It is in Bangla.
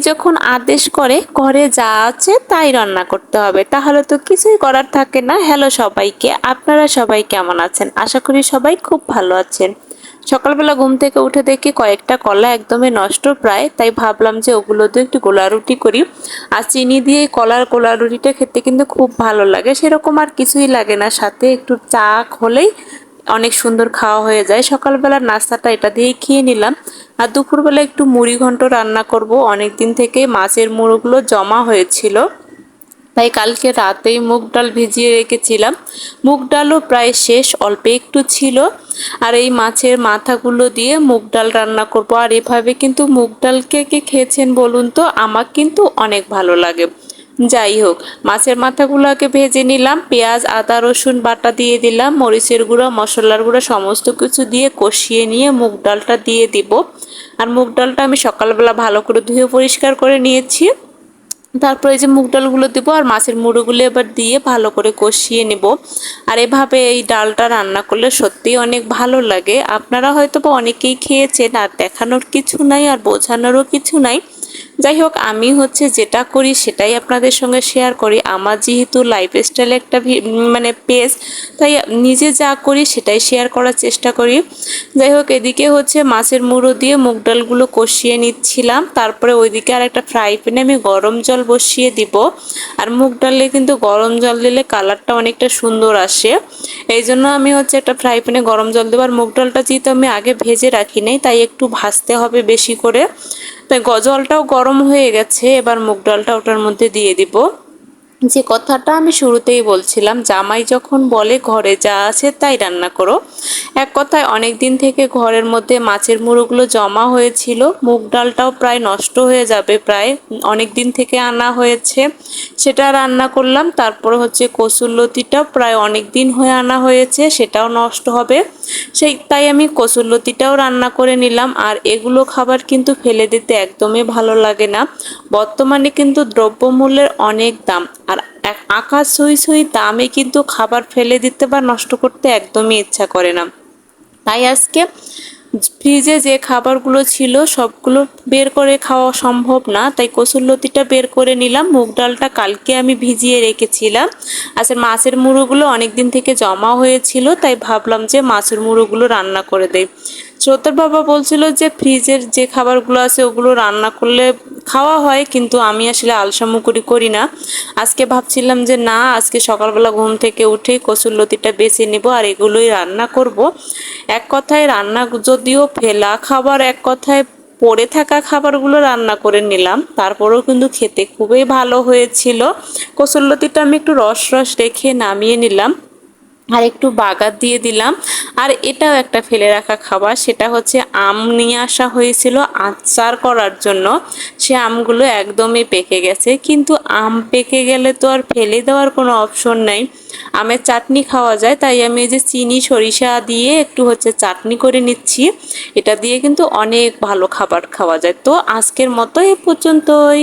যখন আদেশ করে ঘরে যা আছে তাই রান্না করতে হবে, তাহলে তো কিছুই করার থাকে না। হ্যালো সবাইকে, আপনারা সবাই কেমন আছেন? আশা করি সবাই খুব ভালো আছেন। সকালবেলা ঘুম থেকে উঠে দেখি কয়েকটা কলা একদমই নষ্ট প্রায়, তাই ভাবলাম যে ওগুলো দিয়ে একটু গোলা রুটি করি। আর চিনি দিয়ে কলার গোলা রুটিটা খেতে কিন্তু খুব ভালো লাগে, সেরকম আর কিছুই লাগে না, সাথে একটু চা হলেই অনেক সুন্দর খাওয়া হয়ে যায়। সকালবেলার নাস্তাটা এটা দিয়েই খেয়ে নিলাম। আর দুপুরবেলা একটু মুড়ি ঘন্ট রান্না করব। অনেক দিন থেকে মাছের মুড়োগুলো জমা হয়েছিল, তাই কালকে রাতেই মুগ ডাল ভিজিয়ে রেখেছিলাম। মুগ ডালও প্রায় শেষ, অল্প একটু ছিল। আর এই মাছের মাথাগুলো দিয়ে মুগ ডাল রান্না করব। আর এভাবে কিন্তু মুগ ডাল কে কে খেয়েছেন বলুন তো? আমার কিন্তু অনেক ভালো লাগে। যাই হোক, মাছের মাথাগুলোকে ভেজে নিলাম, পেঁয়াজ আদা রসুন বাটা দিয়ে দিলাম, মরিচের গুঁড়া মশলার গুঁড়া সমস্ত কিছু দিয়ে কষিয়ে নিয়ে মুগ ডালটা দিয়ে দিব। আর মুগ ডালটা আমি সকালবেলা ভালো করে ধুয়ে পরিষ্কার করে নিয়েছি। তারপরে এই যে মুগ ডালগুলো দেবো আর মাছের মুড়োগুলো এবার দিয়ে ভালো করে কষিয়ে নেব। আর এভাবে এই ডালটা রান্না করলে সত্যিই অনেক ভালো লাগে। আপনারা হয়তো বা অনেকেই খেয়েছেন, আর দেখানোর কিছু নাই আর বোঝানোরও কিছু নাই। যাই হোক, আমি যেটা করি সেটাই আপনাদের সঙ্গে শেয়ার করি। আমার যেহেতু লাইফস্টাইল একটা মানে পেজ, তাই নিজে যা করি সেটাই শেয়ার করার চেষ্টা করি। যাই হোক, এদিকে মাছের মুড়ো দিয়ে মুগ ডালগুলো কষিয়ে নিচ্ছিলাম। তারপরে ওইদিকে আর একটা ফ্রাই প্যানে আমি গরম জল বসিয়ে দিব। আর মুগ ডালে কিন্তু গরম জল দিলে কালারটা অনেকটা সুন্দর আসে। এই জন্য আমি একটা ফ্রাই প্যানে গরম জল দেবো। আর মুগ ডালটা যেহেতু আমি আগে ভেজে রাখি নাই, তাই একটু ভাজতে হবে বেশি করে। তাই জলটাও গরম হয়ে গেছে, এবার মুগ ডালটা ওটার মধ্যে দিয়ে দিব। যে কথাটা আমি শুরুতেই বলছিলাম, জামাই যখন বলে ঘরে যা আছে তাই রান্না করো, এক কথায় অনেক দিন থেকে ঘরের মধ্যে মাছের মুড়োগুলো জমা হয়েছিল। মুগ ডালটাও প্রায় নষ্ট হয়ে যাবে, প্রায় অনেক দিন থেকে আনা হয়েছে, সেটা রান্না করলাম। তারপর কসুরলতিটাও প্রায় অনেক দিন হয়ে আনা হয়েছে, সেটাও নষ্ট হবে, তাই আমি কসুরলতিটাও রান্না করে নিলাম। আর এগুলো খাবার কিন্তু ফেলে দিতে একদমই ভালো লাগে না। বর্তমানে কিন্তু দ্রব্যমূল্যের অনেক দাম, আর আকাশ ছুঁই ছুঁই দামে কিন্তু খাবার ফেলে দিতে বা নষ্ট করতে একদমই ইচ্ছা করে না। তাই আজকে ফ্রিজে যে খাবারগুলো ছিল সবগুলো বের করে খাওয়া সম্ভব না, তাই কসুরলতিটা বের করে নিলাম। মুগ ডালটা কালকে আমি ভিজিয়ে রেখেছিলাম। আসলে মাছের মুড়োগুলো অনেক দিন থেকে জমা হয়েছিল, তাই ভাবলাম যে মাছের মুড়োগুলো রান্না করে দেই। শ্রোতার বাবা বলছিল যে ফ্রিজের যে খাবারগুলো আছে ওগুলো রান্না করলে খাওয়া হয়, কিন্তু আমি আসলে আলসামুকুরি করি না। আজকে ভাবছিলাম যে না, আজকে সকালবেলা ঘুম থেকে উঠেই কসুরলতিটা বেছে নেব আর এগুলোই রান্না করব। এক কথায় রান্না যদিও ফেলা খাবার, এক কথায় পড়ে থাকা খাবারগুলো রান্না করে নিলাম, তারপরেও কিন্তু খেতে খুবই ভালো হয়েছিল। কসুরলতিটা আমি একটু রস রস রেখে নামিয়ে নিলাম, আর একটু বাগার দিয়ে দিলাম। আর এটাও একটা ফেলে রাখা খাবার, সেটা আম নিয়ে আসা হয়েছিল আচার করার জন্য। সে আমগুলো একদমই পেকে গেছে, কিন্তু আম পেকে গেলে তো আর ফেলে দেওয়ার কোনো অপশন নাই, আমের চাটনি খাওয়া যায়। তাই আমি এই যে চিনি সরিষা দিয়ে একটু চাটনি করে নিচ্ছি, এটা দিয়ে কিন্তু অনেক ভালো খাবার খাওয়া যায়। তো আজকের মতো এ পর্যন্তই।